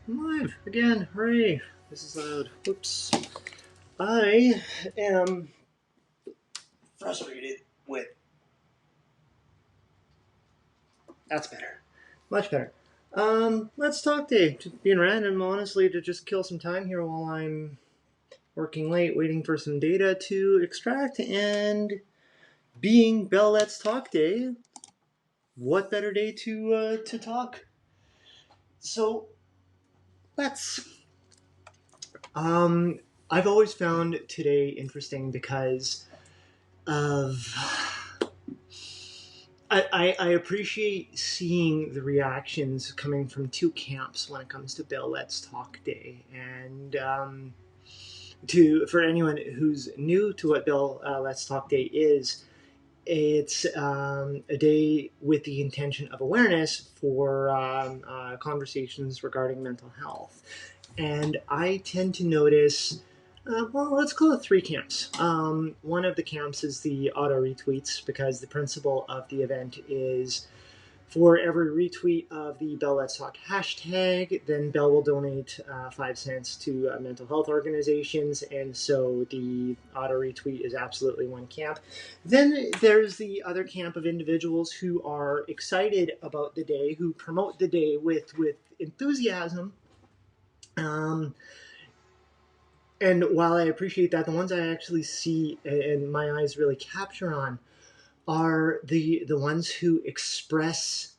I'm live again. Hooray. This is loud. Whoops. I am frustrated with. That's better. Much better. Let's talk day. Just being random, honestly, to just kill some time here while I'm working late, waiting for some data to extract, and being Bell Let's Talk Day. What better day to talk? So let's. Um, I've always found today interesting because of I appreciate seeing the reactions coming from two camps when it comes to Bill Let's Talk Day, and to for anyone who's new to what Bill Let's Talk Day is, it's a day with the intention of awareness for conversations regarding mental health, and I tend to notice. Well, let's call it three camps. One of the camps is the auto retweets because the principle of the event is for every retweet of the Bell Let's Talk hashtag, then Bell will donate 5 cents to mental health organizations, and so the auto retweet is absolutely one camp. Then there's the other camp of individuals who are excited about the day, who promote the day with enthusiasm. And while I appreciate that, the ones I actually see and my eyes really capture on are the ones who express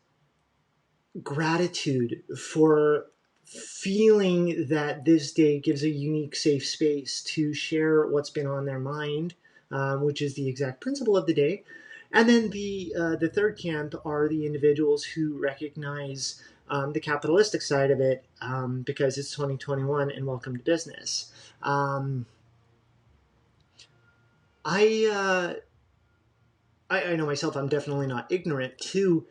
gratitude for feeling that this day gives a unique safe space to share what's been on their mind, which is the exact principle of the day. And then the third camp are the individuals who recognize the capitalistic side of it, because it's 2021 and welcome to business. Um, I, uh, I know myself. I'm definitely not ignorant to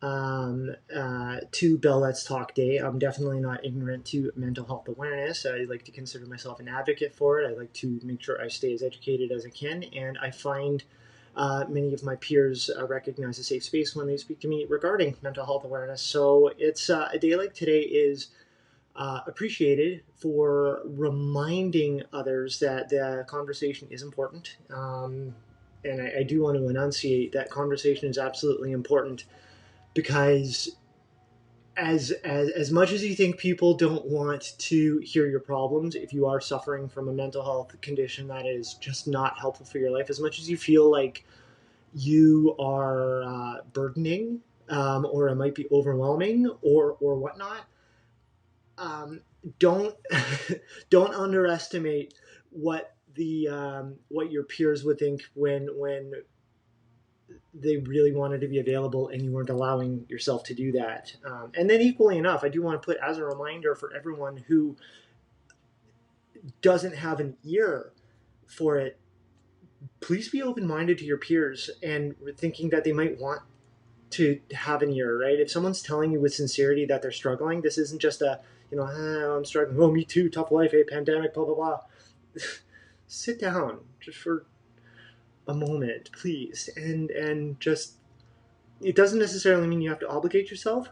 Bell Let's Talk Day. I'm definitely not ignorant to mental health awareness. I like to consider myself an advocate for it. I like to make sure I stay as educated as I can, and I find many of my peers recognize a safe space when they speak to me regarding mental health awareness. So it's a day like today is appreciated for reminding others that the conversation is important. And I do want to enunciate that conversation is absolutely important because as much as you think people don't want to hear your problems, if you are suffering from a mental health condition that is just not helpful for your life, as much as you feel like you are burdening, or it might be overwhelming or whatnot, um, don't don't underestimate what your peers would think when they really wanted to be available and you weren't allowing yourself to do that. And then, equally enough, I do want to put as a reminder for everyone who doesn't have an ear for it, please be open minded to your peers and thinking that they might want to have an ear, right? If someone's telling you with sincerity that they're struggling, this isn't just a, I'm struggling, oh, me too, tough life, pandemic, blah, blah, blah. Sit down just for a moment, please, and just, it doesn't necessarily mean you have to obligate yourself.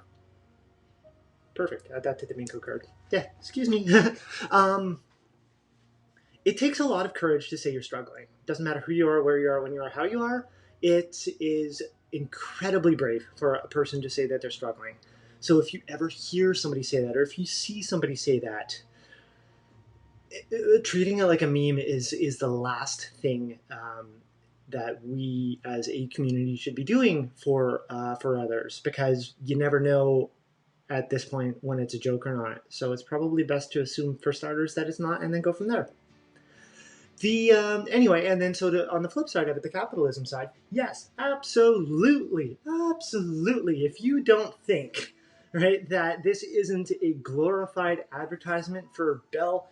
Perfect. Add that to the Minko card. Yeah, excuse me. um, it takes a lot of courage to say you're struggling. Doesn't matter who you are, where you are, when you are, how you are. It is incredibly brave for a person to say that they're struggling. So if you ever hear somebody say that, or if you see somebody say that, treating it like a meme is the last thing that we as a community should be doing for others, because you never know at this point when it's a joke or not. So it's probably best to assume, for starters, that it's not, and then go from there. Anyway, and then on the flip side of it, the capitalism side, yes, absolutely, absolutely. If you don't think, right, that this isn't a glorified advertisement for Bell,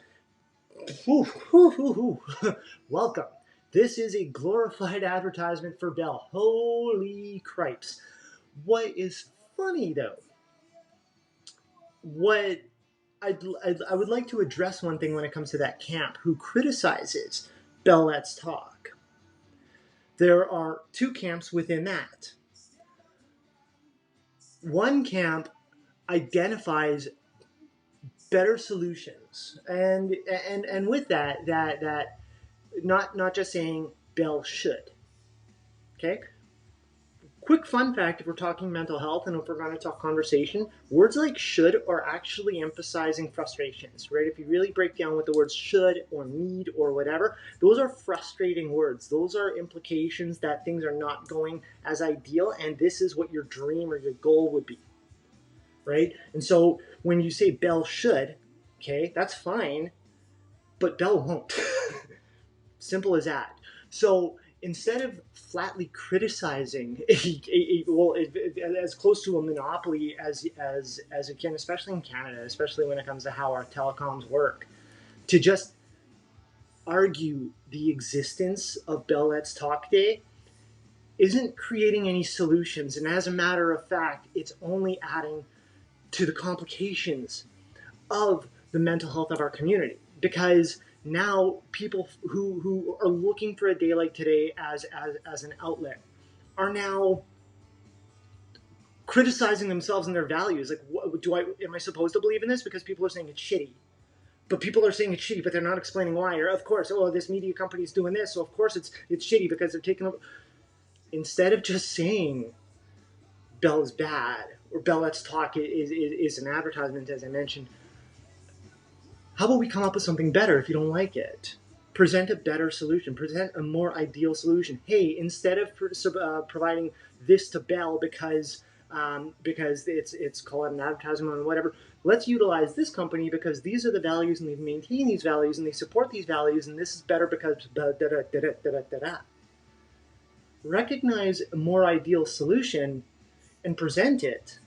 welcome. This is a glorified advertisement for Bell. Holy cripes! What is funny though? What I would like to address one thing when it comes to that camp who criticizes Bell Let's Talk. There are two camps within that. One camp identifies better solutions, and with that not just saying Bell should. Okay. Quick fun fact: if we're talking mental health and if we're going to talk conversation, words like should are actually emphasizing frustrations, right? If you really break down what the words should or need or whatever, those are frustrating words. Those are implications that things are not going as ideal, and this is what your dream or your goal would be, right? And so when you say Bell should, okay, that's fine, but Bell won't. Simple as that. So instead of flatly criticizing as close to a monopoly as it can, especially in Canada, especially when it comes to how our telecoms work, to just argue the existence of Bell Let's Talk Day isn't creating any solutions. And as a matter of fact, it's only adding to the complications of the mental health of our community, because now people who are looking for a day like today as an outlet are now criticizing themselves and their values. Like, what, am I supposed to believe in this because people are saying it's shitty? But people are saying it's shitty, but they're not explaining why. Or of course, oh, this media company is doing this, so of course it's shitty because they're taking over. Instead of just saying Bell is bad or Bell Let's Talk is an advertisement, as I mentioned, how about we come up with something better if you don't like it? Present a better solution. Present a more ideal solution. Hey, instead of providing this to Bell because it's called an advertisement or whatever, let's utilize this company because these are the values and they maintain these values and they support these values and this is better because da da da da da da da da. Recognize a more ideal solution and present it.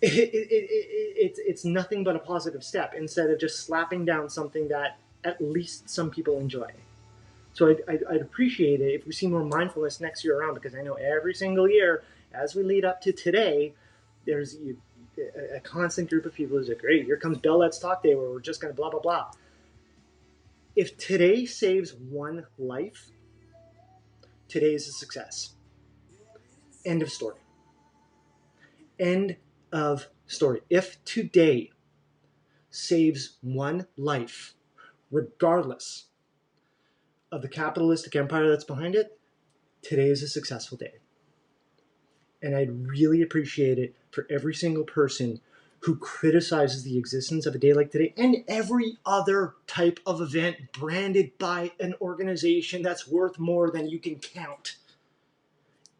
It's nothing but a positive step instead of just slapping down something that at least some people enjoy. So I'd appreciate it if we see more mindfulness next year around, because I know every single year as we lead up to today, there's a constant group of people who's like, great, here comes Bell Let's Talk Day where we're just going to blah, blah, blah. If today saves one life, today is a success. End of story. End of story. If today saves one life, regardless of the capitalistic empire that's behind it, today is a successful day. And I'd really appreciate it for every single person who criticizes the existence of a day like today and every other type of event branded by an organization that's worth more than you can count.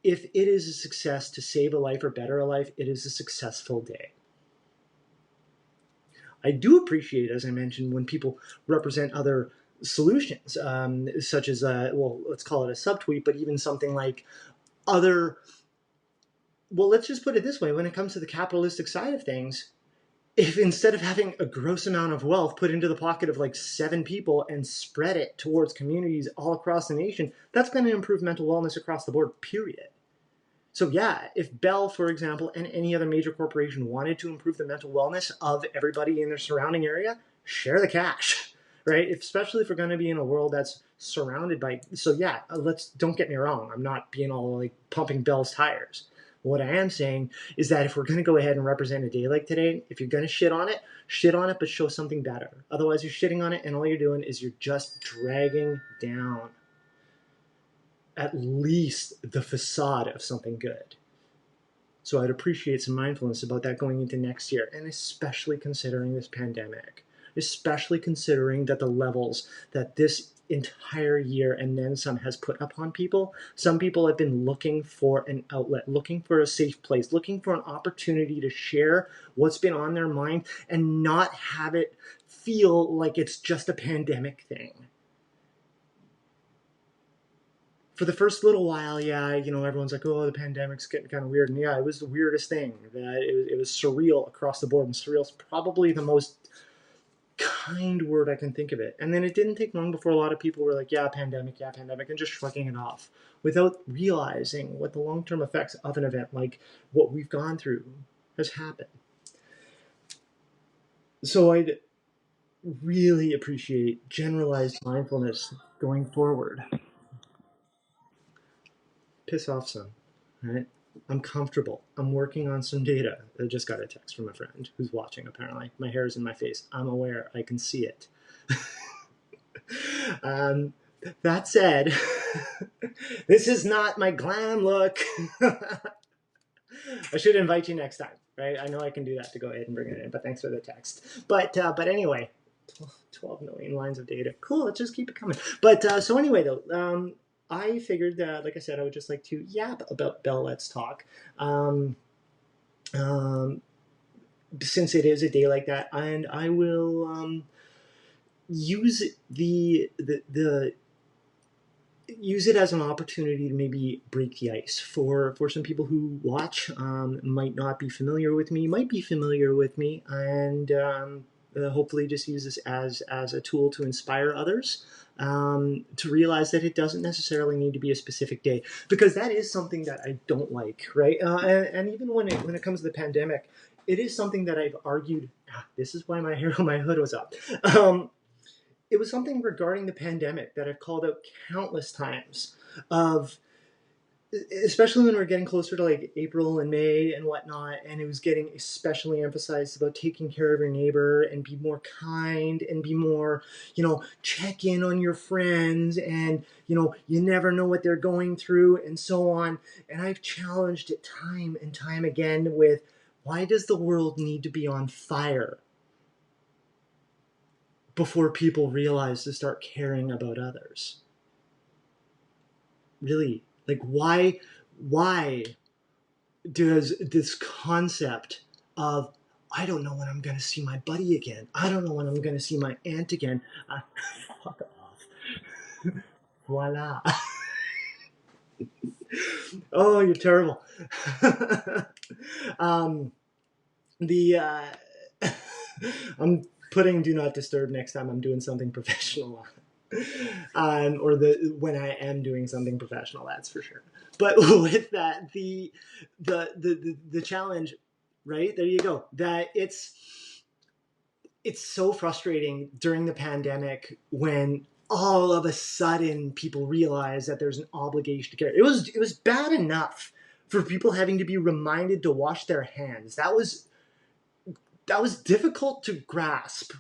If it is a success to save a life or better a life, it is a successful day. I do appreciate, as I mentioned, when people represent other solutions, such as, let's call it a subtweet, but even something like other, well, let's just put it this way. When it comes to the capitalistic side of things, if instead of having a gross amount of wealth put into the pocket of like 7 people and spread it towards communities all across the nation, that's going to improve mental wellness across the board, period. So yeah, if Bell, for example, and any other major corporation wanted to improve the mental wellness of everybody in their surrounding area, share the cash, right? Especially if we're going to be in a world that's surrounded by, so yeah, don't get me wrong. I'm not being all like pumping Bell's tires. What I am saying is that if we're going to go ahead and represent a day like today, if you're going to shit on it, but show something better. Otherwise, you're shitting on it, and all you're doing is you're just dragging down at least the facade of something good. So I'd appreciate some mindfulness about that going into next year, and especially considering this pandemic, especially considering that the levels that this entire year and then some has put upon people. Some people have been looking for an outlet, looking for a safe place, looking for an opportunity to share what's been on their mind and not have it feel like it's just a pandemic thing. For the first little while, yeah, everyone's like, oh, the pandemic's getting kind of weird. And yeah, it was the weirdest thing. It was surreal across the board. And surreal's probably the most kind word I can think of it. And then it didn't take long before a lot of people were like, yeah, pandemic, and just shrugging it off without realizing what the long-term effects of an event like what we've gone through has happened. So I'd really appreciate generalized mindfulness going forward. Piss off some, right? I'm comfortable. I'm working on some data. I just got a text from a friend who's watching, apparently. My hair is in my face. I'm aware. I can see it. um, that said, this is not my glam look. I should invite you next time, right? I know I can do that to go ahead and bring it in, but thanks for the text. But anyway, 12 million lines of data. Cool, let's just keep it coming. But so anyway, though, I figured that, like I said, I would just like to yap about Bell Let's Talk. Since it is a day like that, and I will use use it as an opportunity to maybe break the ice for some people who watch, might not be familiar with me, might be familiar with me, and hopefully just use this as a tool to inspire others, to realize that it doesn't necessarily need to be a specific day, because that is something that I don't like, right? And even when it comes to the pandemic, it is something that I've argued. This is why my hair on my hood was up. It was something regarding the pandemic that I've called out countless times, of especially when we're getting closer to like April and May and whatnot, and it was getting especially emphasized about taking care of your neighbor and be more kind and be more, check in on your friends, and you never know what they're going through and so on. And I've challenged it time and time again with, why does the world need to be on fire before people realize to start caring about others? Really, like, why does this concept of, I don't know when I'm going to see my buddy again, I don't know when I'm going to see my aunt again, fuck off. Voila. Oh, you're terrible. I'm putting do not disturb next time I'm doing something professional. Or when I am doing something professional, that's for sure. But with that, the challenge, right there you go. That it's so frustrating during the pandemic when all of a sudden people realize that there's an obligation to care. It was bad enough for people having to be reminded to wash their hands. That was difficult to grasp.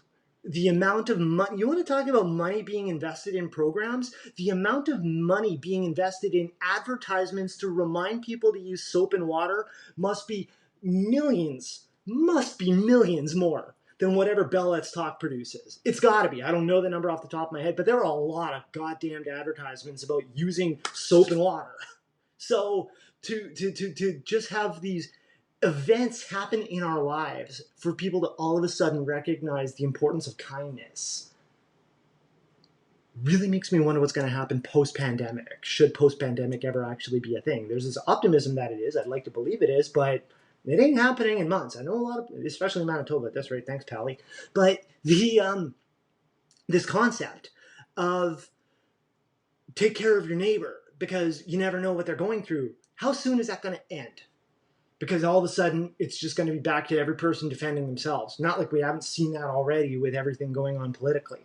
The amount of money, you want to talk about money being invested in programs? The amount of money being invested in advertisements to remind people to use soap and water must be millions more than whatever Bell Let's Talk produces. It's got to be. I don't know the number off the top of my head, but there are a lot of goddamned advertisements about using soap and water. So to just have these events happen in our lives for people to all of a sudden recognize the importance of kindness really makes me wonder what's going to happen post-pandemic. Should post-pandemic ever actually be a thing? There's this optimism that it is. I'd like to believe it is, but it ain't happening in months. I know a lot of, especially in Manitoba. That's right. Thanks, Pally. But this concept of take care of your neighbor because you never know what they're going through. How soon is that going to end? Because all of a sudden, it's just going to be back to every person defending themselves. Not like we haven't seen that already with everything going on politically.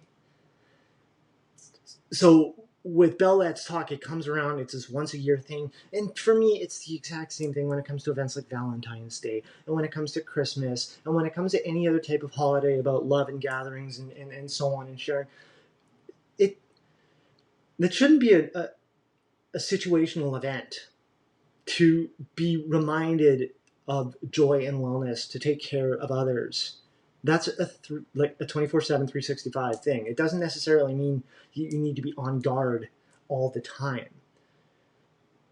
So with Bell Let's Talk, it comes around, it's this once a year thing. And for me, it's the exact same thing when it comes to events like Valentine's Day, and when it comes to Christmas, and when it comes to any other type of holiday about love and gatherings and so on and sharing. That shouldn't be a situational event to be reminded of joy and wellness, to take care of others. That's a 24/7, 365 thing. It doesn't necessarily mean you need to be on guard all the time.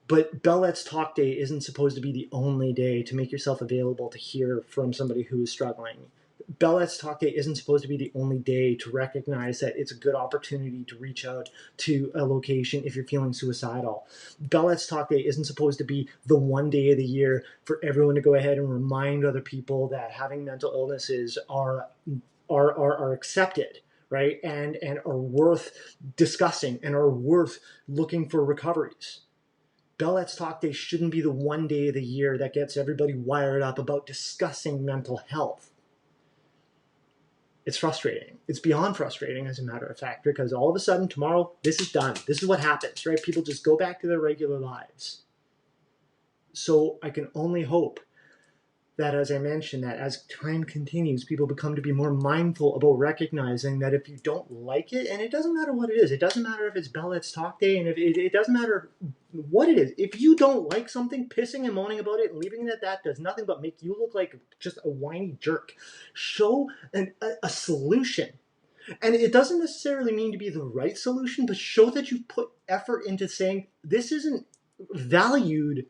But Bell Let's Talk Day isn't supposed to be the only day to make yourself available to hear from somebody who is struggling. Bell Let's Talk Day isn't supposed to be the only day to recognize that it's a good opportunity to reach out to a location if you're feeling suicidal. Bell Let's Talk Day isn't supposed to be the one day of the year for everyone to go ahead and remind other people that having mental illnesses are accepted, right? And are worth discussing and are worth looking for recoveries. Bell Let's Talk Day shouldn't be the one day of the year that gets everybody wired up about discussing mental health. It's frustrating. It's beyond frustrating, as a matter of fact, because all of a sudden tomorrow, this is done. This is what happens, right? People just go back to their regular lives. So I can only hope that, as I mentioned, that as time continues, people become to be more mindful about recognizing that if you don't like it, and it doesn't matter what it is, it doesn't matter if it's Bell Let's Talk Day, and if it doesn't matter what it is. If you don't like something, pissing and moaning about it and leaving it at that does nothing but make you look like just a whiny jerk. Show a solution. And it doesn't necessarily mean to be the right solution, but show that you put effort into saying, this isn't valued.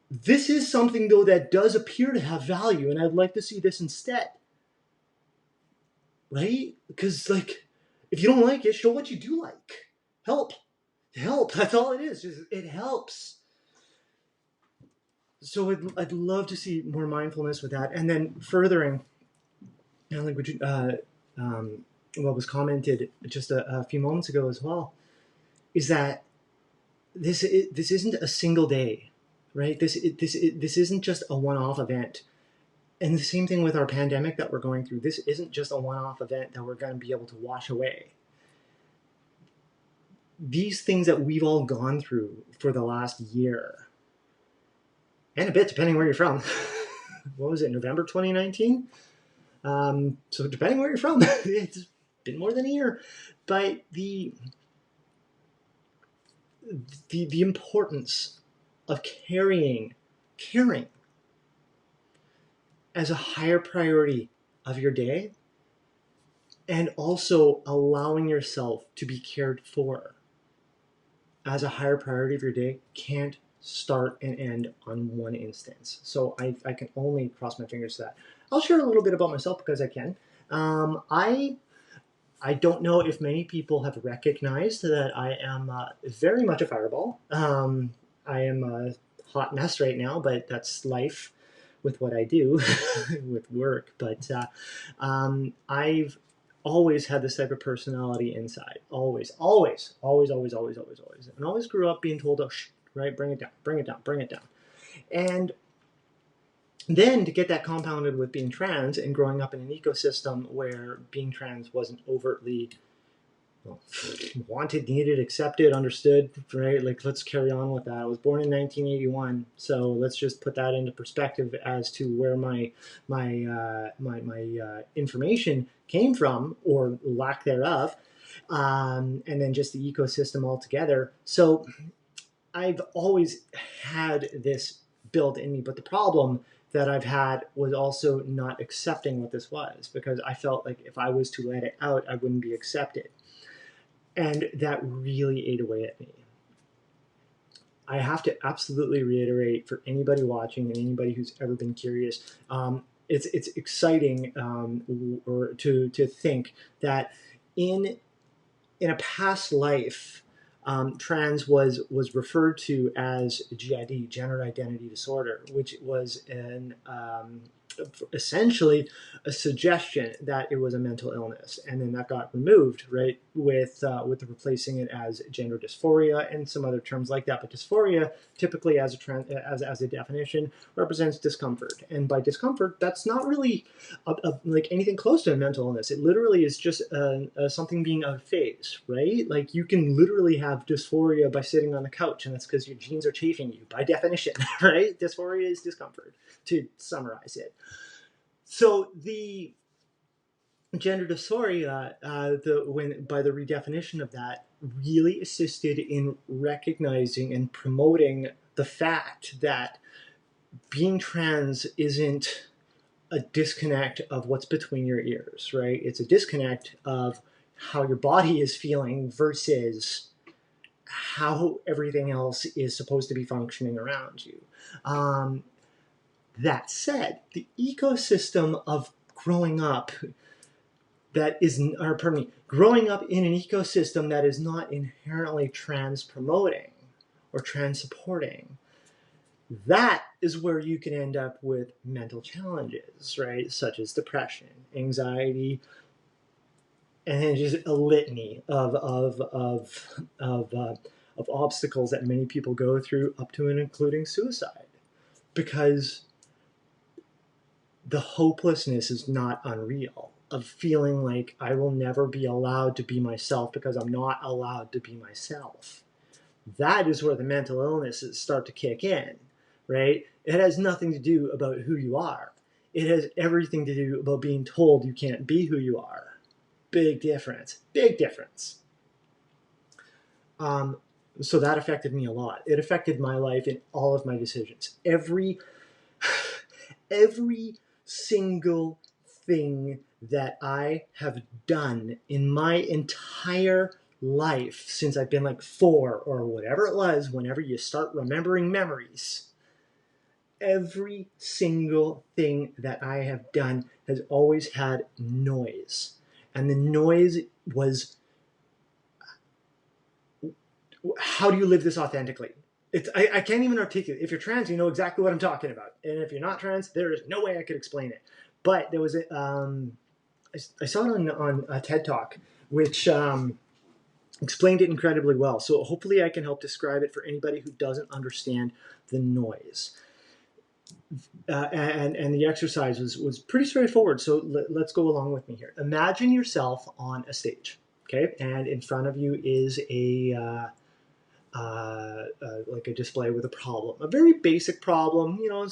This is something, though, that does appear to have value, and I'd like to see this instead. Right? Because, like, if you don't like it, show what you do like. Help. Help. That's all it is. It helps. So I'd love to see more mindfulness with that. And then furthering, like what was commented just a few moments ago as well, is that this isn't a single day, right? This isn't just a one-off event. And the same thing with our pandemic that we're going through. This isn't just a one-off event that we're going to be able to wash away. These things that we've all gone through for the last year, and a bit depending where you're from. What was it, November 2019? So depending where you're from, it's been more than a year. But the importance of caring as a higher priority of your day, and also allowing yourself to be cared for as a higher priority of your day can't start and end on one instance. So I can only cross my fingers to that. I'll share a little bit about myself because I can. I don't know if many people have recognized that I am very much a fireball. I am a hot mess right now, but that's life with what I do with work. But I've always had this type of personality inside. Always. And always grew up being told, oh, right, bring it down. And then to get that compounded with being trans and growing up in an ecosystem where being trans wasn't overtly wanted, needed, accepted, understood, right? Like, let's carry on with that. I was born in 1981, so let's just put that into perspective as to where my information came from, or lack thereof, and then just the ecosystem altogether. So I've always had this built in me, but the problem that I've had was also not accepting what this was, because I felt like if I was to let it out, I wouldn't be accepted. And that really ate away at me. I have to absolutely reiterate for anybody watching and anybody who's ever been curious, it's exciting or to think that in a past life, trans was referred to as GID, gender identity disorder, which was essentially a suggestion that it was a mental illness, and then that got removed, right, with replacing it as gender dysphoria and some other terms like that. But dysphoria, typically as a definition, represents discomfort, and by discomfort, that's not really like anything close to a mental illness. It literally is just something being out of phase, right? Like, you can literally have dysphoria by sitting on the couch, and that's because your genes are chafing you, by definition, right? Dysphoria is discomfort, to summarize it. So the gender dysphoria, by the redefinition of that, really assisted in recognizing and promoting the fact that being trans isn't a disconnect of what's between your ears, right? It's a disconnect of how your body is feeling versus how everything else is supposed to be functioning around you. That said, the ecosystem of growing up growing up in an ecosystem that is not inherently trans promoting or trans supporting, that is where you can end up with mental challenges, right? Such as depression, anxiety, and then just a litany of obstacles that many people go through, up to and including suicide, because the hopelessness is not unreal, of feeling like I will never be allowed to be myself because I'm not allowed to be myself. That is where the mental illnesses start to kick in. right? It has nothing to do about who you are. It has everything to do about being told you can't be who you are. Big difference. Big difference. Um, so that affected me a lot. It affected my life in all of my decisions. Every single thing that I have done in my entire life since I've been like 4 or whatever it was, whenever you start remembering memories, every single thing that I have done has always had noise. And the noise was, how do you live this authentically? I can't even articulate. If you're trans, you know exactly what I'm talking about. And if you're not trans, there is no way I could explain it. But there was I saw it on a TED Talk, which explained it incredibly well. So hopefully I can help describe it for anybody who doesn't understand the noise. And the exercise was pretty straightforward. So let's go along with me here. Imagine yourself on a stage, okay? And in front of you is like a display with a problem, a very basic problem, you know,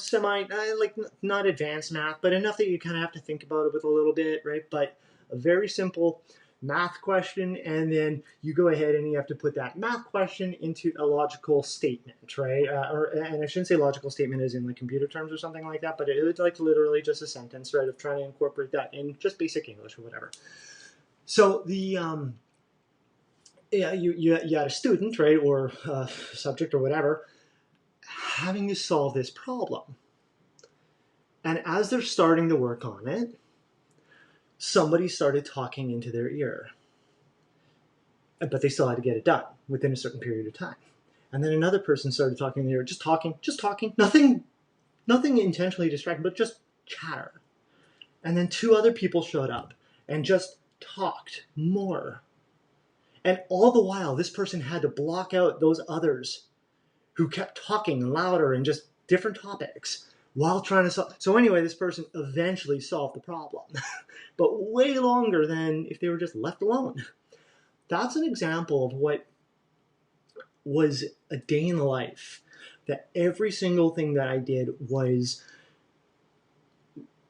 like not advanced math, but enough that you kind of have to think about it with a little bit, right? But a very simple math question, and then you go ahead and you have to put that math question into a logical statement, right? And I shouldn't say logical statement as in like computer terms or something like that, but it was like literally just a sentence, right? Of trying to incorporate that in just basic English or whatever. So you had a student, right, or a subject or whatever, having to solve this problem. And as they're starting to work on it, somebody started talking into their ear. But they still had to get it done within a certain period of time. And then another person started talking in their ear, just talking, nothing intentionally distracting, but just chatter. And then 2 other people showed up and just talked more. And all the while, this person had to block out those others who kept talking louder and just different topics while trying to solve. So anyway, this person eventually solved the problem, but way longer than if they were just left alone. That's an example of what was a day in the life. That every single thing that I did was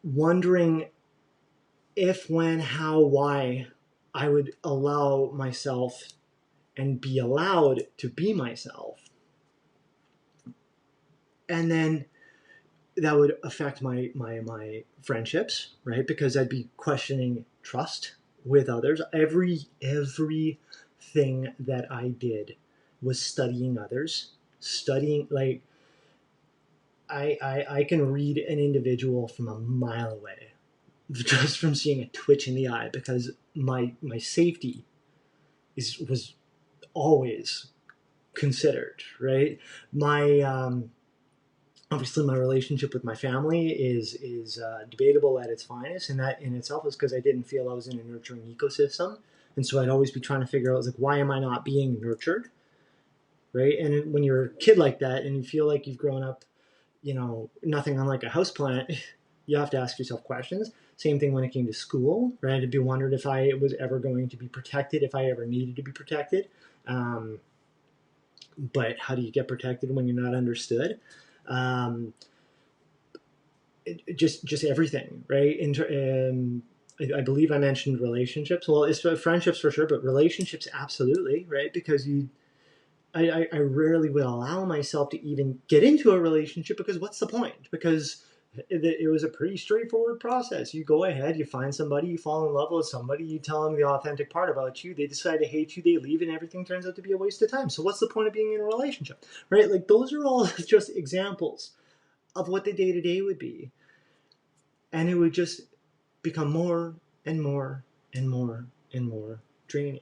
wondering if, when, how, why I would allow myself and be allowed to be myself. And then that would affect my friendships, right? Because I'd be questioning trust with others. Everything that I did was studying others, studying, like, I can read an individual from a mile away just from seeing a twitch in the eye, because my safety was always considered, right? My obviously my relationship with my family is debatable at its finest, and that in itself is because I didn't feel I was in a nurturing ecosystem, and so I'd always be trying to figure out, like, why am I not being nurtured, right? And when you're a kid like that and you feel like you've grown up, you know, nothing unlike a houseplant, you have to ask yourself questions. Same thing when it came to school, right? I'd be wondered if I was ever going to be protected, if I ever needed to be protected. But how do you get protected when you're not understood? Just everything, right? I believe I mentioned relationships. Well, it's friendships for sure, but relationships absolutely, right? Because I rarely would allow myself to even get into a relationship, because what's the point? Because it was a pretty straightforward process. You go ahead, you find somebody, you fall in love with somebody, you tell them the authentic part about you, they decide to hate you, they leave, and everything turns out to be a waste of time. So what's the point of being in a relationship, right? Like, those are all just examples of what the day-to-day would be. And it would just become more and more and more and more draining,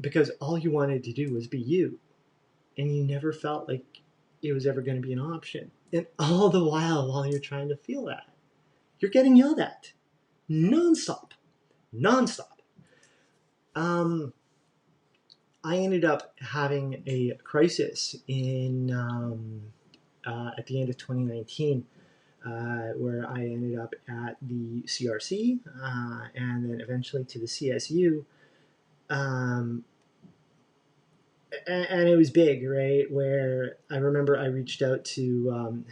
because all you wanted to do was be you, and you never felt like it was ever going to be an option. And all the while you're trying to feel that, you're getting yelled at nonstop. I ended up having a crisis at the end of 2019, where I ended up at the CRC, and then eventually to the CSU. and it was big, right? Where I remember I reached out to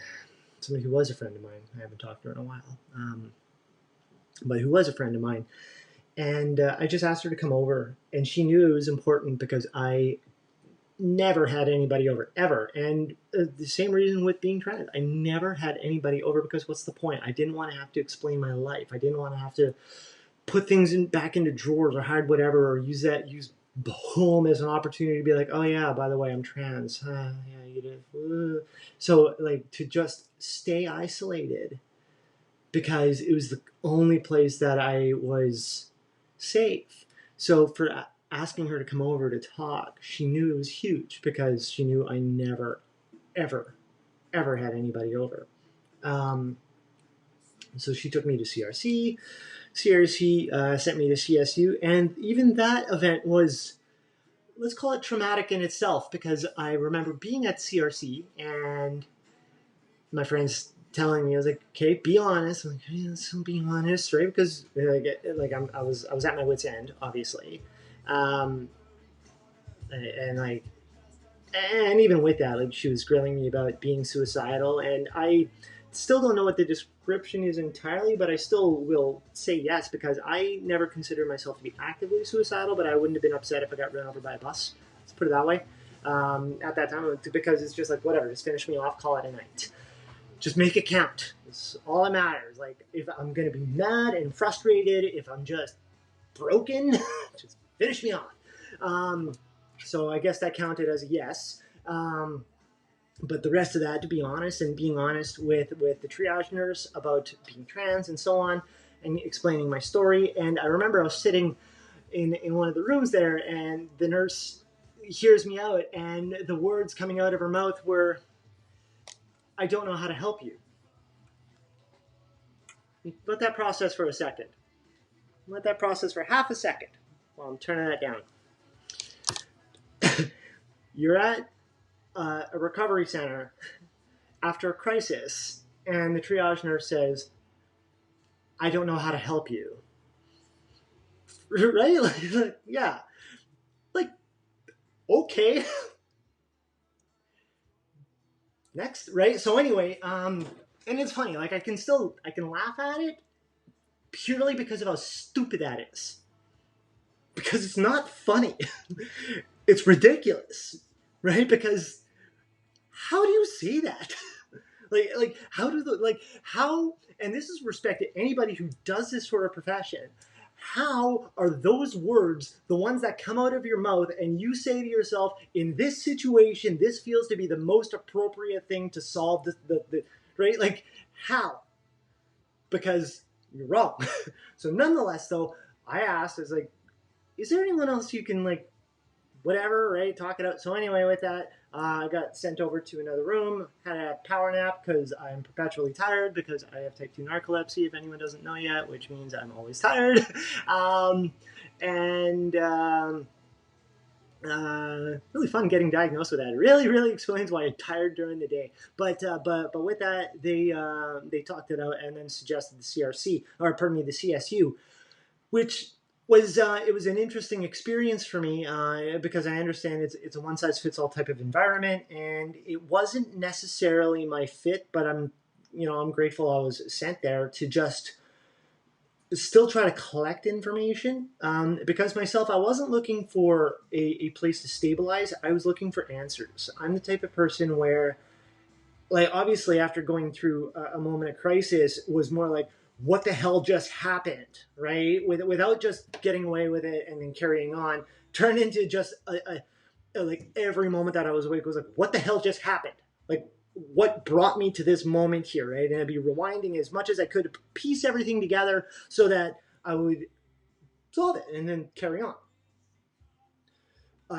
somebody who was a friend of mine. I haven't talked to her in a while, but who was a friend of mine. And I just asked her to come over, and she knew it was important because I never had anybody over ever. And the same reason with being trans, I never had anybody over because what's the point? I didn't want to have to explain my life. I didn't want to have to put things back into drawers or hide whatever, or use home as an opportunity to be like, oh yeah, by the way, I'm trans. Yeah, you did. So like to just stay isolated because it was the only place that I was safe. So for asking her to come over to talk, she knew it was huge because she knew I never, ever, ever had anybody over. So she took me to CRC. CRC sent me to CSU, and even that event was, let's call it traumatic in itself, because I remember being at CRC and my friends telling me, I was like, okay, be honest. I'm like, hey, let's be honest, right? Because I was at my wit's end, obviously, um, and like, and even with that, like she was grilling me about being suicidal, and I still don't know what the description is entirely, but I still will say yes because I never considered myself to be actively suicidal, but I wouldn't have been upset if I got run over by a bus. Let's put it that way. At that time, because it's just like whatever, just finish me off, call it a night. Just make it count. It's all that matters. Like if I'm gonna be mad and frustrated, if I'm just broken, just finish me off. So I guess that counted as a yes. But the rest of that, to be honest, and being honest with the triage nurse about being trans and so on, and explaining my story. And I remember I was sitting in one of the rooms there, and the nurse hears me out, and the words coming out of her mouth were, I don't know how to help you. Let that process for a second. Let that process for half a second while I'm turning that down. You're at a recovery center after a crisis, and the triage nurse says, I don't know how to help you. Right? Like, yeah. Like, okay. Next, right? So anyway, and it's funny, like I can laugh at it purely because of how stupid that is. Because it's not funny. It's ridiculous. Right? Because how do you say that? like how do how, and this is respect to anybody who does this sort of profession, how are those words the ones that come out of your mouth and you say to yourself, in this situation, this feels to be the most appropriate thing to solve the right? Like, how? Because you're wrong. So nonetheless, though, I asked, I was like, is there anyone else you can, like, whatever, right? Talk it out. So anyway, with that, I got sent over to another room, had a power nap because I'm perpetually tired because I have type 2 narcolepsy, if anyone doesn't know yet, which means I'm always tired. And really fun getting diagnosed with that. It really, really explains why I'm tired during the day. But with that, they talked it out and then suggested the CRC, or pardon me, the CSU, which was it was an interesting experience for me because I understand it's a one size fits all type of environment, and it wasn't necessarily my fit. But I'm grateful I was sent there to just still try to collect information because myself, I wasn't looking for a place to stabilize. I was looking for answers. I'm the type of person where, like, obviously after going through a moment of crisis, was more like, what the hell just happened, right? Without just getting away with it and then carrying on, turned into just like every moment that I was awake was like, what the hell just happened? Like, what brought me to this moment here, right? And I'd be rewinding as much as I could to piece everything together so that I would solve it and then carry on.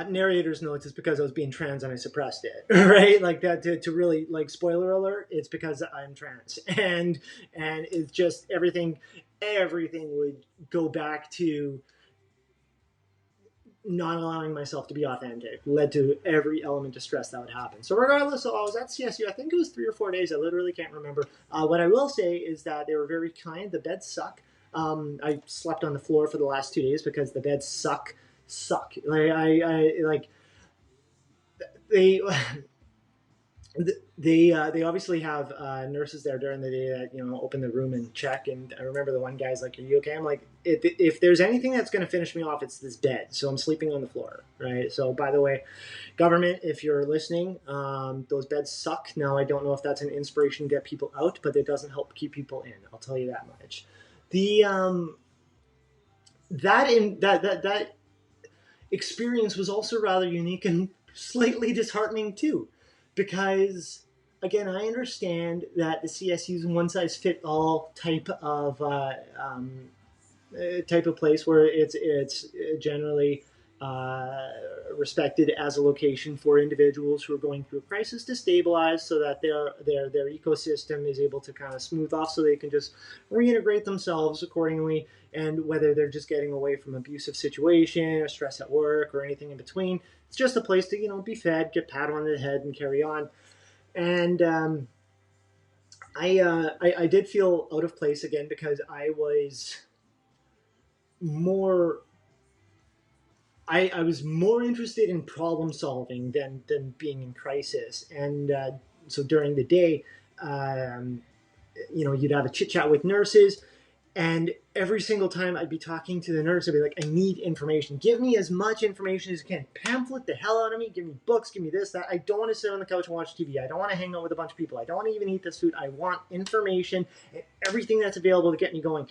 Narrator's notes is because I was being trans and I suppressed it, right? Like that to really, like, spoiler alert, it's because I'm trans, and it's just everything would go back to not allowing myself to be authentic, led to every element of stress that would happen. So regardless, so I was at CSU, I think it was 3 or 4 days, I literally can't remember. What I will say is that they were very kind. The beds suck. I slept on the floor for the last 2 days because the beds suck. Like I like they they obviously have nurses there during the day that open the room and check. And I remember the one guy's like, "Are you okay?" I'm like, "If there's anything that's going to finish me off, it's this bed. So I'm sleeping on the floor, right?" So by the way, government, if you're listening, those beds suck. Now I don't know if that's an inspiration to get people out, but it doesn't help keep people in. I'll tell you that much. The that experience was also rather unique and slightly disheartening too, because again, I understand that the CSU is one size fit all type of place where it's generally respected as a location for individuals who are going through a crisis to stabilize, so that their ecosystem is able to kind of smooth off, so they can just reintegrate themselves accordingly. And whether they're just getting away from abusive situation or stress at work or anything in between, it's just a place to be fed, get patted on the head, and carry on. And I did feel out of place again, because I was more I was more interested in problem solving than being in crisis. And so during the day, um, you'd have a chit chat with nurses, and every single time I'd be talking to the nurse, I'd be like, "I need information. Give me as much information as you can. Pamphlet the hell out of me. Give me books. Give me this, that. I don't want to sit on the couch and watch TV. I don't want to hang out with a bunch of people. I don't want to even eat this food. I want information and everything that's available to get me going."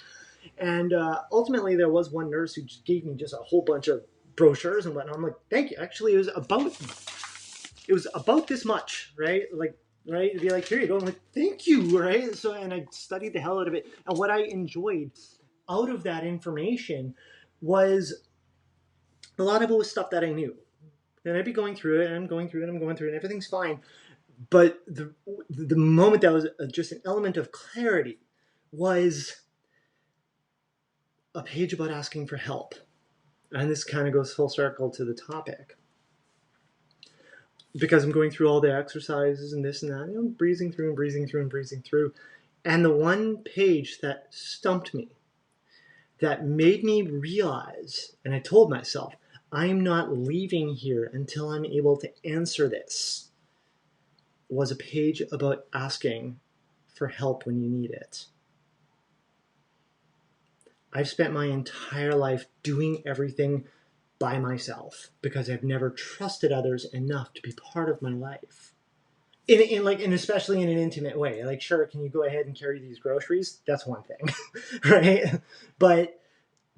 And ultimately, there was one nurse who just gave me just a whole bunch of brochures and whatnot. I'm like, "Thank you." Actually, it was about this much, right? Like, right? It'd be like, "Here you go." I'm like, "Thank you," right? So, and I studied the hell out of it. And what I enjoyed out of that information was a lot of it was stuff that I knew. And I'd be going through it, and I'm going through it, and I'm going through it, and everything's fine. But the moment that was just an element of clarity was a page about asking for help. And this kind of goes full circle to the topic, because I'm going through all the exercises and this and that, breezing through and breezing through and breezing through. And the one page that stumped me, that made me realize, and I told myself, I'm not leaving here until I'm able to answer this, was a page about asking for help when you need it. I've spent my entire life doing everything by myself because I've never trusted others enough to be part of my life. And especially in an intimate way. Like, sure, can you go ahead and carry these groceries? That's one thing, right? But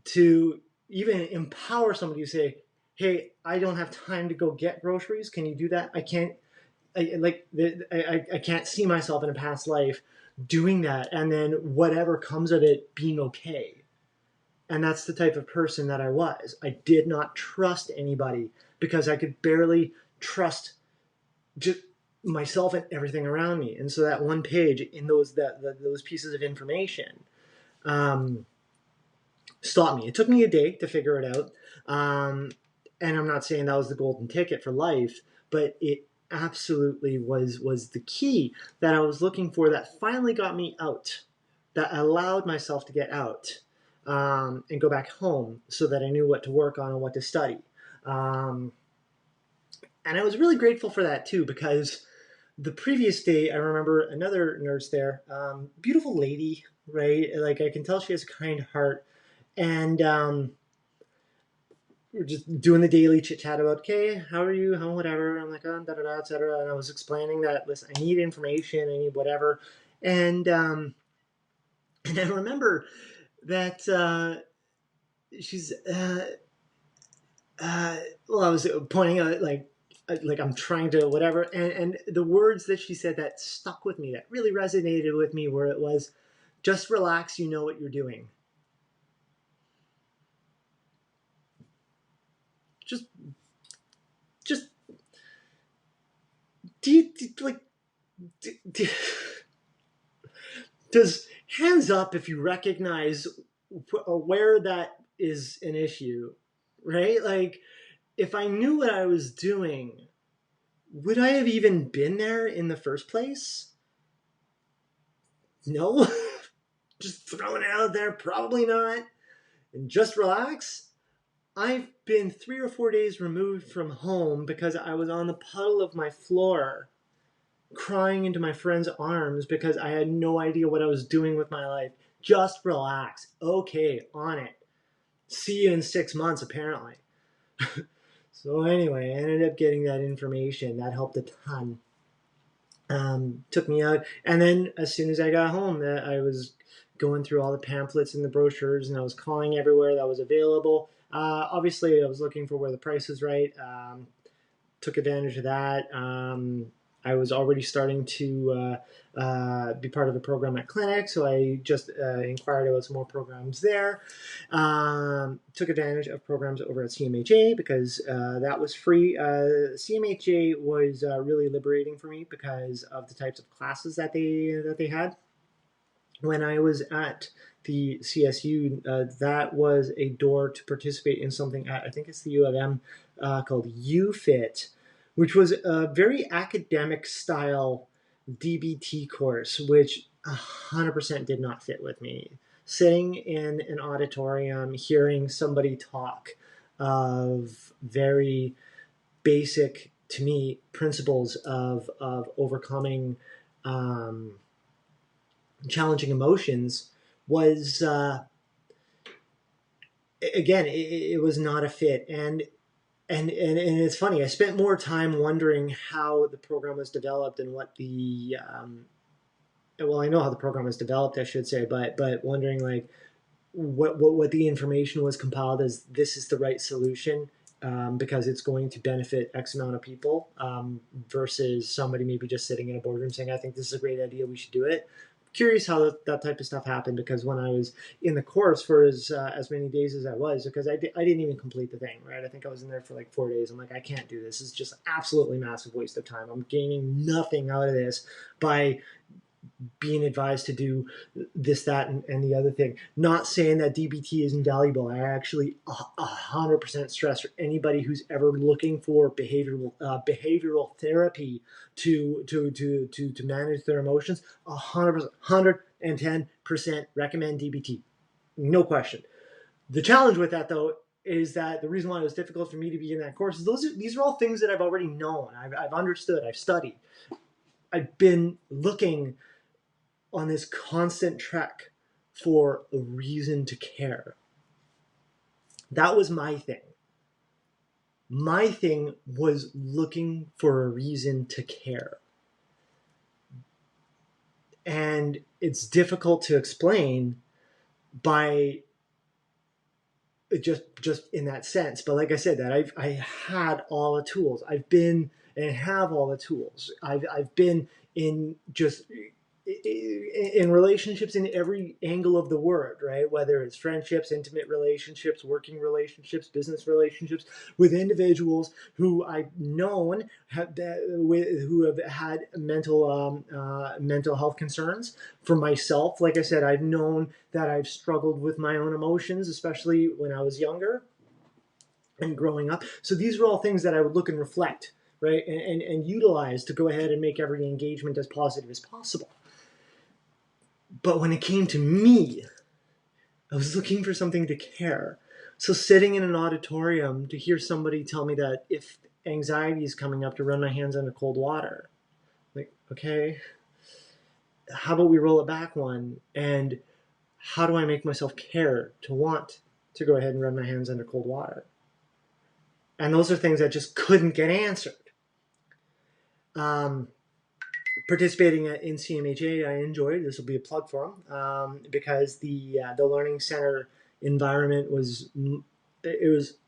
to even empower somebody to say, "Hey, I don't have time to go get groceries. Can you do that?" I can't. I can't see myself in a past life doing that, and then whatever comes of it being okay. And that's the type of person that I was. I did not trust anybody because I could barely trust just myself and everything around me. And so that one page in those pieces of information stopped me. It took me a day to figure it out. And I'm not saying that was the golden ticket for life, but it absolutely was the key that I was looking for, that finally got me out, that allowed myself to get out. And go back home so that I knew what to work on and what to study. And I was really grateful for that too, because the previous day I remember another nurse there, beautiful lady, right? Like, I can tell she has a kind heart. And we're just doing the daily chit chat about, "Okay, how are you? How whatever." I'm like, "Oh, da da da, etc." And I was explaining that, "Listen, I need information, I need whatever." And I remember that she's well, I was pointing out, like I'm trying to whatever, and the words that she said that stuck with me, that really resonated with me, where it was, "Just relax, you know what you're doing." Just, just, do you, like, does hands up if you recognize where that is an issue, right? Like, if I knew what I was doing, would I have even been there in the first place? No. Just throwing it out there, probably not. And just relax. I've been 3 or 4 days removed from home because I was on the puddle of my floor crying into my friend's arms because I had no idea what I was doing with my life. Just relax. Okay, on it. See you in 6 months, apparently. So anyway, I ended up getting that information. That helped a ton. Took me out. And then as soon as I got home, I was going through all the pamphlets and the brochures, and I was calling everywhere that was available. Obviously, I was looking for where the price was right. Took advantage of that. I was already starting to be part of a program at clinic, so I just inquired about some more programs there. Took advantage of programs over at CMHA because that was free. CMHA was really liberating for me because of the types of classes that they had. When I was at the CSU, that was a door to participate in something at, I think it's the U of M, called UFIT, which was a very academic style DBT course, which 100% did not fit with me. Sitting in an auditorium, hearing somebody talk of very basic, to me, principles of overcoming challenging emotions was again it was not a fit. And it's funny, I spent more time wondering how the program was developed and what the well, I know how the program was developed, I should say, but wondering like what the information was compiled as this is the right solution, because it's going to benefit X amount of people, versus somebody maybe just sitting in a boardroom saying, I think this is a great idea, we should do it. Curious how that type of stuff happened, because when I was in the course for as many days as I was, because I didn't even complete the thing, right? I think I was in there for like 4 days. I'm like, I can't do this. It's just absolutely massive waste of time. I'm gaining nothing out of this by being advised to do this, that, and the other thing. Not saying that DBT is invaluable. I actually 100% stress for anybody who's ever looking for behavioral therapy to manage their emotions. 110% recommend DBT. No question. The challenge with that, though, is that the reason why it was difficult for me to be in that course is these are all things that I've already known. I've understood. I've studied. I've been looking on this constant trek for a reason to care. That was my thing. My thing was looking for a reason to care. And it's difficult to explain by just in that sense. But like I said, that I had all the tools. I've been and have all the tools. I've been in just in relationships in every angle of the word, right? Whether it's friendships, intimate relationships, working relationships, business relationships with individuals who I've known who have had mental health concerns. For myself, like I said, I've known that I've struggled with my own emotions, especially when I was younger and growing up. So these are all things that I would look and reflect, right? And utilize to go ahead and make every engagement as positive as possible. But when it came to me, I was looking for something to care. So sitting in an auditorium to hear somebody tell me that if anxiety is coming up, to run my hands under cold water. Like, okay, how about we roll it back one? And how do I make myself care to want to go ahead and run my hands under cold water? And those are things that just couldn't get answered. Participating in CMHA, I enjoyed. This will be a plug for them, because the learning center environment was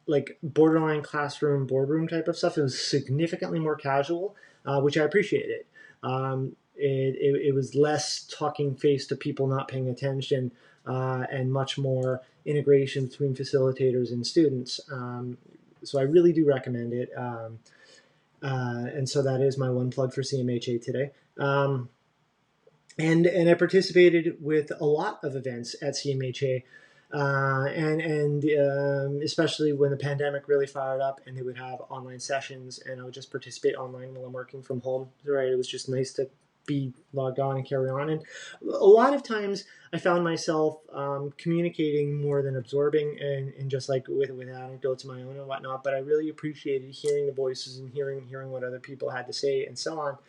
like borderline classroom, boardroom type of stuff. It was significantly more casual, which I appreciated. It was less talking face to people not paying attention, and much more integration between facilitators and students. So I really do recommend it. And so that is my one plug for CMHA today. And I participated with a lot of events at CMHA, and especially when the pandemic really fired up, and they would have online sessions, and I would just participate online while I'm working from home. Right, it was just nice to be logged on and carry on. And a lot of times I found myself communicating more than absorbing, and just like with anecdotes of my own and whatnot. But I really appreciated hearing the voices and hearing what other people had to say and so on.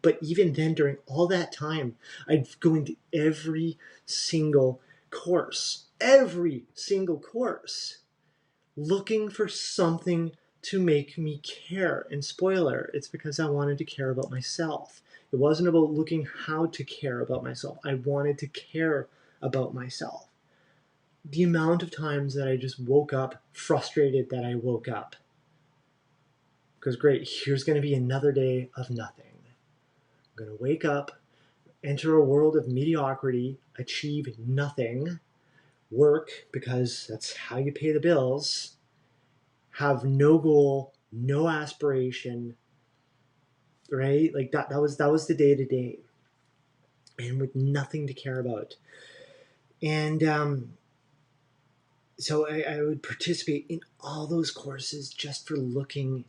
But even then, during all that time, I'd go into every single course, looking for something to make me care. And spoiler, it's because I wanted to care about myself. It wasn't about looking how to care about myself. I wanted to care about myself. The amount of times that I just woke up frustrated that I woke up. Because great, here's going to be another day of nothing. I'm going to wake up, enter a world of mediocrity, achieve nothing, work because that's how you pay the bills, have no goal, no aspiration, right? Like that was the day to day, and with nothing to care about. And so I would participate in all those courses just for looking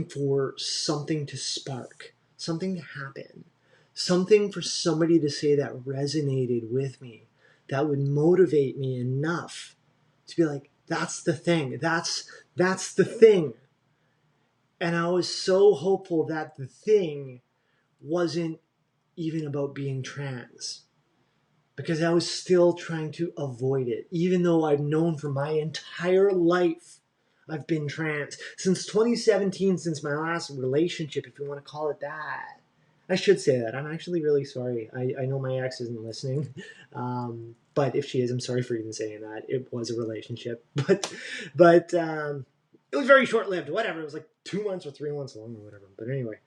for something to spark, something to happen, something for somebody to say that resonated with me, that would motivate me enough to be like, that's the thing, that's the thing. And I was so hopeful that the thing wasn't even about being trans, because I was still trying to avoid it, even though I've known for my entire life I've been trans. Since 2017, since my last relationship, if you want to call it that. I should say that. I'm actually really sorry. I know my ex isn't listening. But if she is, I'm sorry for even saying that. It was a relationship. But it was very short-lived. Whatever. It was like 2 months or 3 months long or whatever. But anyway,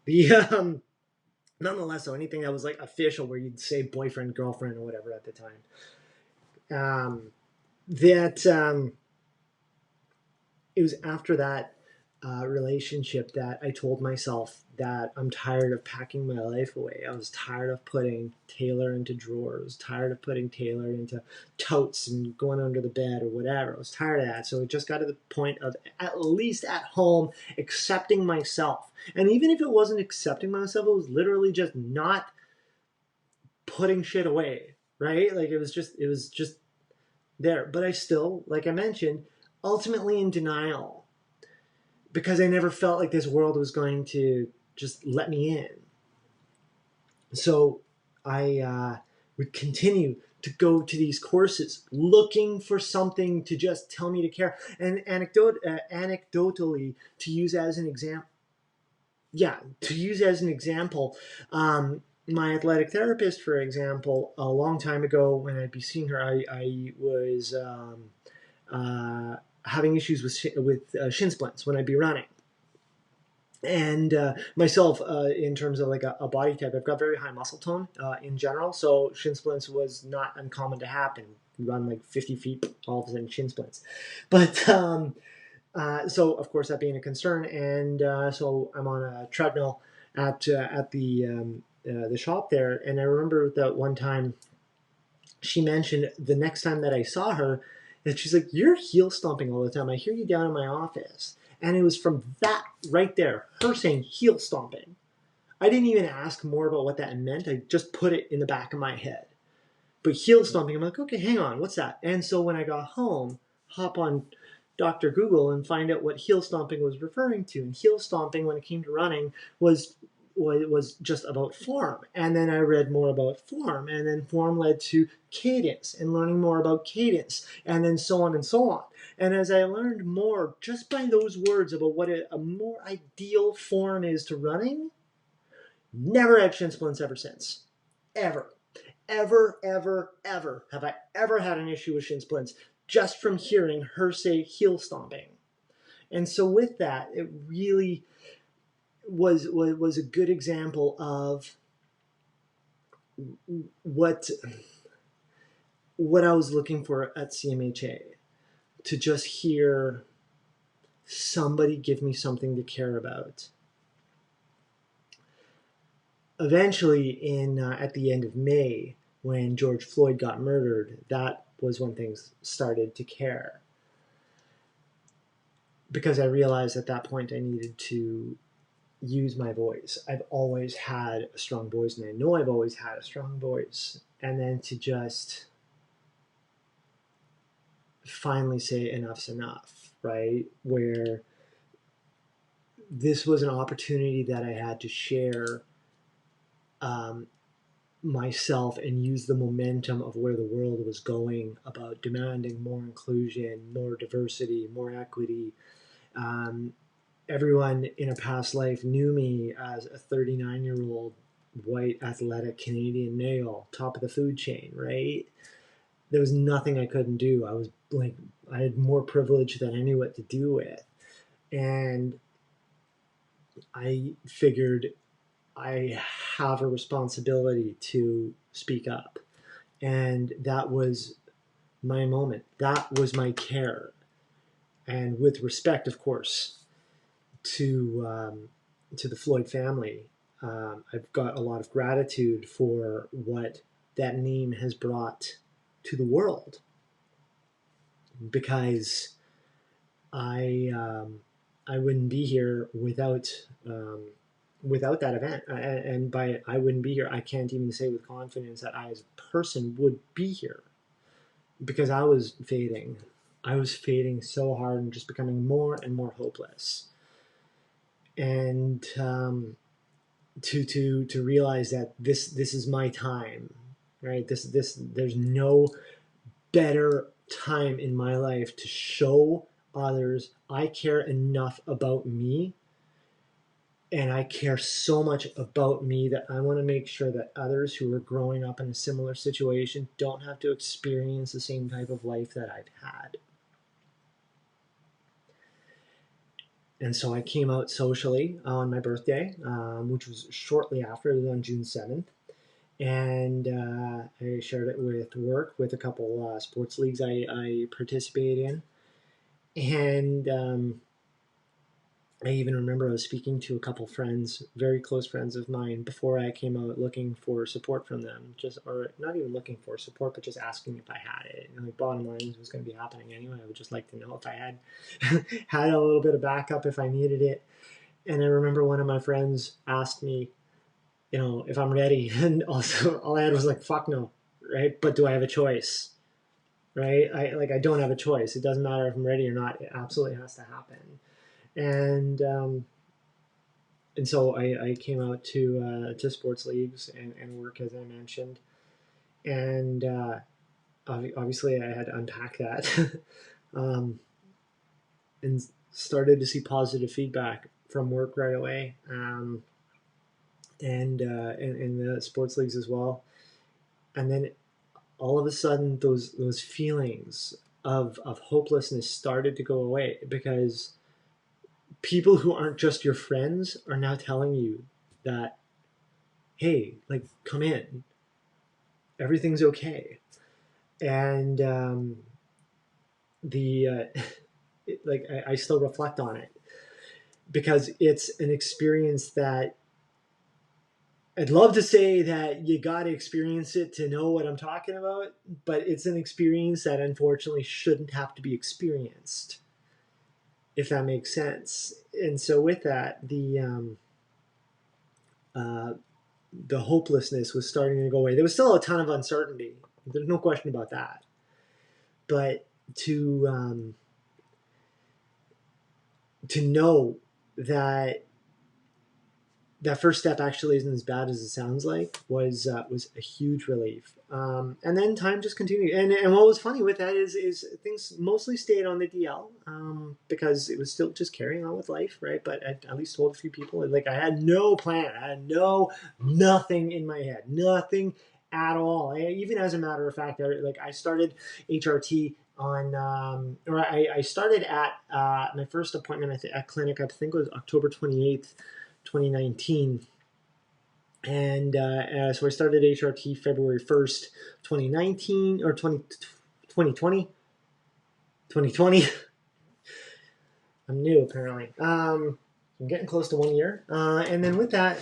nonetheless, so anything that was like official where you'd say boyfriend, girlfriend, or whatever at the time, it was after that relationship that I told myself that I'm tired of packing my life away. I was tired of putting Taylor into drawers, tired of putting Taylor into totes and going under the bed or whatever. I was tired of that. So it just got to the point of, at least at home, accepting myself. And even if it wasn't accepting myself, it was literally just not putting shit away, right? Like it was just there. But I still, like I mentioned, ultimately in denial, because I never felt like this world was going to just let me in. So I would continue to go to these courses looking for something to just tell me to care. And anecdotally, to use as an example, my athletic therapist, for example, a long time ago when I'd be seeing her, I was having issues with shin splints when I'd be running. And myself, in terms of like a body type, I've got very high muscle tone in general, so shin splints was not uncommon to happen. Run like 50 feet, all of a sudden shin splints. But so of course that being a concern, and so I'm on a treadmill at the shop there, and I remember that one time she mentioned the next time that I saw her, that she's like, "You're heel stomping all the time. I hear you down in my office." And it was from that right there, her saying heel stomping. I didn't even ask more about what that meant. I just put it in the back of my head. But heel stomping, I'm like, okay, hang on, what's that? And so when I got home, hop on Dr. Google and find out what heel stomping was referring to. And heel stomping, when it came to running, was just about form. And then I read more about form, and then form led to cadence and learning more about cadence, and then so on and so on. And as I learned more just by those words about what a more ideal form is to running, never had shin splints ever since. Ever have I ever had an issue with shin splints just from hearing her say heel stomping. And so with that, it really was a good example of what I was looking for at CMHA, to just hear somebody give me something to care about. Eventually, at the end of May, when George Floyd got murdered, that was when things started to care. Because I realized at that point I needed to use my voice. I've always had a strong voice, and I know I've always had a strong voice. And then to just finally say enough's enough, right? Where this was an opportunity that I had to share um, myself and use the momentum of where the world was going about demanding more inclusion, more diversity, more equity. Um, Everyone in a past life knew me as a 39-year-old white athletic Canadian male, top of the food chain, right? There was nothing I couldn't do. I was like, I had more privilege than I knew what to do with. And I figured I have a responsibility to speak up. And that was my moment. That was my care. And with respect, of course, to the Floyd family, I've got a lot of gratitude for what that name has brought to the world, because I wouldn't be here without that event. And by I wouldn't be here, I can't even say with confidence that I as a person would be here, because I was fading. I was fading so hard and just becoming more and more hopeless. And to realize that this is my time, right? This there's no better time in my life to show others I care enough about me, and I care so much about me that I want to make sure that others who are growing up in a similar situation don't have to experience the same type of life that I've had. And so I came out socially on my birthday, which was shortly after. It was on June 7th. And I shared it with work, with a couple sports leagues I participate in. And I even remember I was speaking to a couple friends, very close friends of mine, before I came out, looking for support from them, or not even looking for support, but just asking if I had it. And like, bottom line, it was going to be happening anyway. I would just like to know if I had had a little bit of backup if I needed it. And I remember one of my friends asked me, if I'm ready, and also all I had was like, fuck no, right? But do I have a choice? Right? I don't have a choice. It doesn't matter if I'm ready or not. It absolutely has to happen. And so I came out to sports leagues and work, as I mentioned, and obviously I had to unpack that, and started to see positive feedback from work right away, and in the sports leagues as well, and then all of a sudden those feelings of hopelessness started to go away, because people who aren't just your friends are now telling you that, hey, like, come in, everything's okay. And the like I still reflect on it, because it's an experience that I'd love to say that you got to experience it to know what I'm talking about, but it's an experience that unfortunately shouldn't have to be experienced, if that makes sense. And so with that, uh, the hopelessness was starting to go away. There was still a ton of uncertainty. There's no question about that. But to know that that first step actually isn't as bad as it sounds like was a huge relief. And then time just continued. And what was funny with that is things mostly stayed on the DL, because it was still just carrying on with life, right? But I at least told a few people. Like, I had no plan. I had nothing in my head, nothing at all. Even as a matter of fact, I started HRT on, or I started at my first appointment at clinic. I think it was October 28th. 2019, and so I started HRT February 1st, 2019, or 2020. I'm new, apparently. I'm getting close to 1 year, and then with that,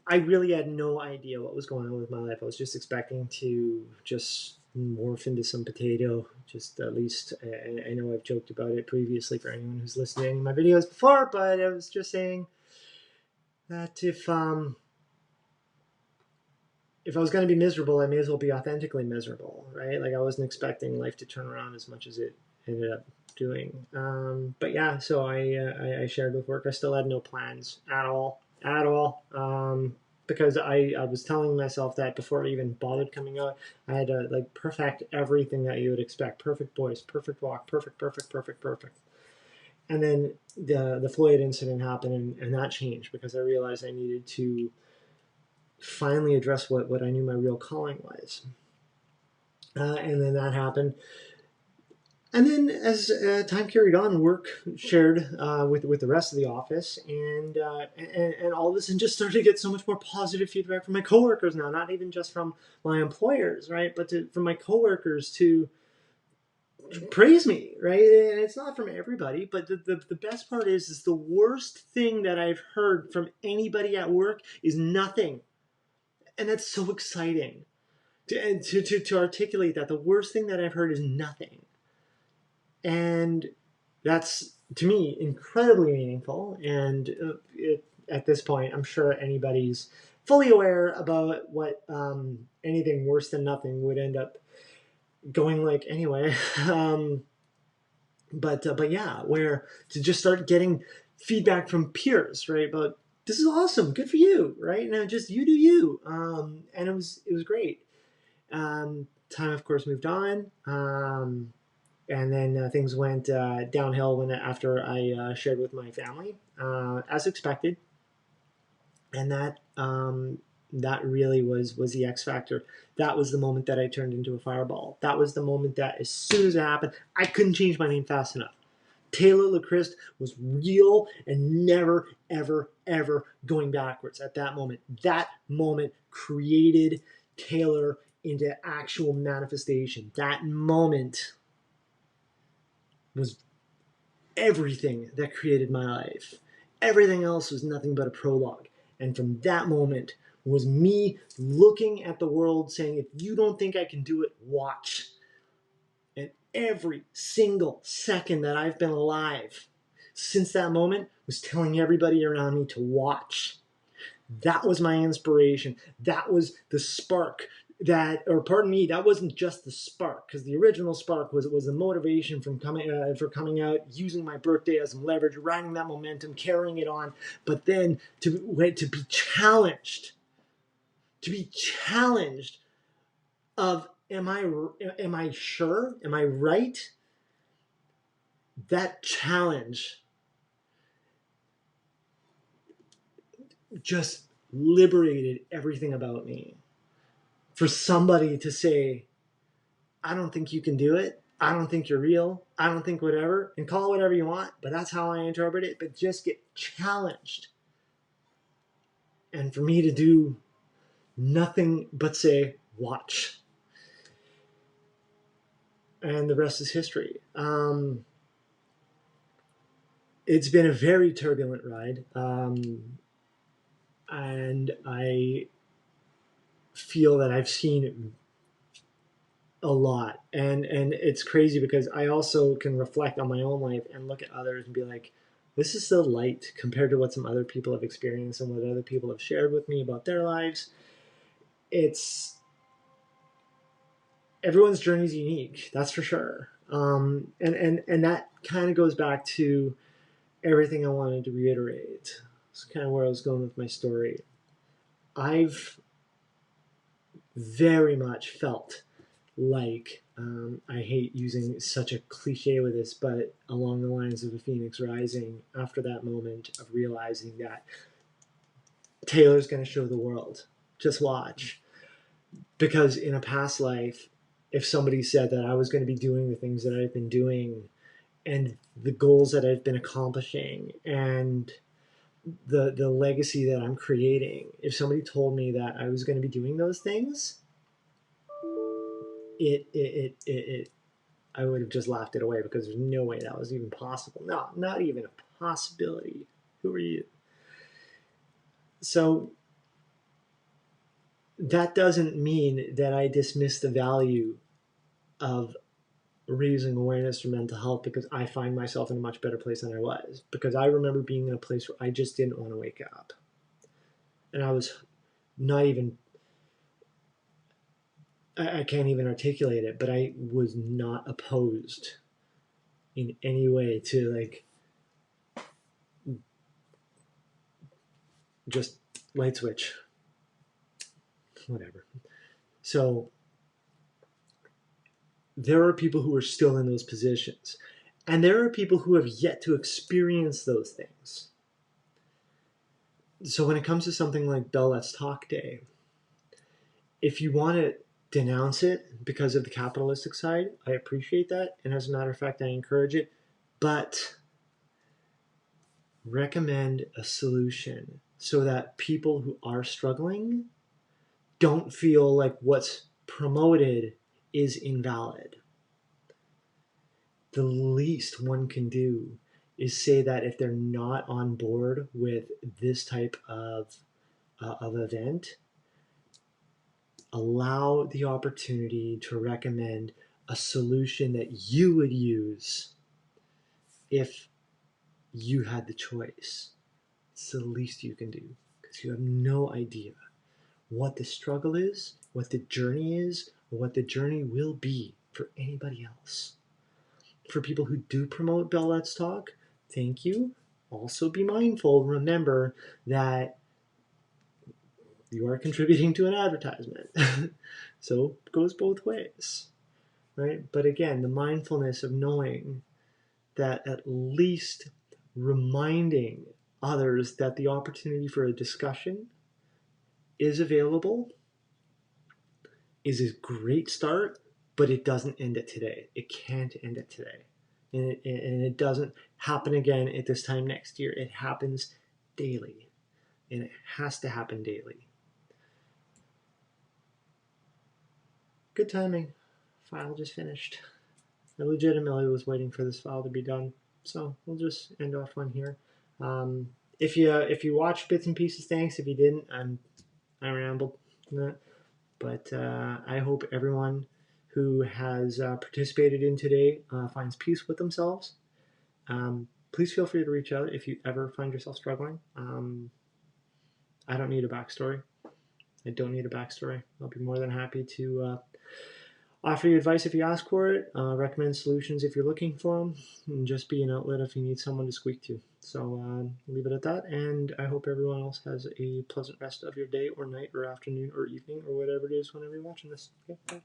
I really had no idea what was going on with my life. I was just expecting to just morph into some potato. Just, at least, I know I've joked about it previously for anyone who's listened to any of my videos before, but I was just saying, that if I was going to be miserable, I may as well be authentically miserable, right? Like I wasn't expecting life to turn around as much as it ended up doing. But yeah, so I shared with work. I still had no plans at all. Because I was telling myself that before I even bothered coming out, I had to like perfect everything that you would expect. Perfect voice, perfect walk, perfect. And then the Floyd incident happened, and that changed because I realized I needed to finally address what I knew my real calling was. And then that happened. And then as time carried on, work shared with the rest of the office, and all of a sudden just started to get so much more positive feedback from my coworkers now, not even just from my employers, right, but from my coworkers to praise me, right? And it's not from everybody, but the best part is the worst thing that I've heard from anybody at work is nothing. And that's so exciting to articulate that. The worst thing that I've heard is nothing. And that's, to me, incredibly meaningful. And at this point, I'm sure anybody's fully aware about what anything worse than nothing would end up going like anyway. But yeah, where to just start getting feedback from peers, right? About this is awesome, good for you, right? Now just you do you, and it was great. Time, of course, moved on, and then things went downhill after I shared with my family, as expected, and that really was the X factor. That was the moment that I turned into a fireball. That was the moment that, as soon as it happened, I couldn't change my name fast enough. Taylor LaChrist was real and never, ever, ever going backwards at that moment. That moment created Taylor into actual manifestation. That moment was everything that created my life. Everything else was nothing but a prologue. And from that moment was me looking at the world saying, if you don't think I can do it, watch. And every single second that I've been alive since that moment was telling everybody around me to watch. That was my inspiration. That was the spark that wasn't just the spark, because the original spark was the motivation for coming out, using my birthday as some leverage, riding that momentum, carrying it on. But then to be challenged, of am I sure? Am I right? That challenge just liberated everything about me. For somebody to say, I don't think you can do it. I don't think you're real. I don't think whatever. And call it whatever you want, but that's how I interpret it. But just get challenged. And for me to do nothing but say, watch. And the rest is history. It's been a very turbulent ride. And I feel that I've seen a lot, and it's crazy because I also can reflect on my own life and look at others and be like, this is so light compared to what some other people have experienced and what other people have shared with me about their lives. It's everyone's journey is unique, that's for sure. And that kind of goes back to everything I wanted to reiterate. It's kind of where I was going with my story. I've very much felt like, I hate using such a cliche with this, but along the lines of a phoenix rising after that moment of realizing that Taylor's going to show the world. Just watch. Because in a past life, if somebody said that I was going to be doing the things that I've been doing and the goals that I've been accomplishing and the legacy that I'm creating, if somebody told me that I was going to be doing those things, I would have just laughed it away because there's no way that was even possible. No, not even a possibility. Who are you? So that doesn't mean that I dismiss the value of raising awareness for mental health, because I find myself in a much better place than I was. Because I remember being in a place where I just didn't want to wake up. and I was not even, I can't even articulate it, but I was not opposed in any way to like just light switch, whatever. So there are people who are still in those positions, and there are people who have yet to experience those things. So when it comes to something like Bell Let's Talk Day, if you want to denounce it because of the capitalistic side, I appreciate that. And as a matter of fact, I encourage it. But recommend a solution so that people who are struggling don't feel like what's promoted is invalid. The least one can do is say that if they're not on board with this type of event, allow the opportunity to recommend a solution that you would use if you had the choice. It's the least you can do because you have no idea what the struggle is, what the journey is, or what the journey will be for anybody else. For people who do promote Bell Let's Talk, thank you. Also be mindful, remember that you are contributing to an advertisement. So it goes both ways, right? But again, the mindfulness of knowing that at least reminding others that the opportunity for a discussion is available is a great start, but it doesn't end it today. It can't end it today. And it doesn't happen again at this time next year. It happens daily, and it has to happen daily. Good timing. File just finished. I legitimately was waiting for this file to be done, so we'll just end off on here. If you watched bits and pieces, thanks. If you didn't, I rambled. But I hope everyone who has participated in today finds peace with themselves. Please feel free to reach out if you ever find yourself struggling. I don't need a backstory. I don't need a backstory. I'll be more than happy to offer you advice if you ask for it, recommend solutions if you're looking for them, and just be an outlet if you need someone to squeak to. So leave it at that, and I hope everyone else has a pleasant rest of your day or night or afternoon or evening or whatever it is whenever you're watching this. Okay, bye.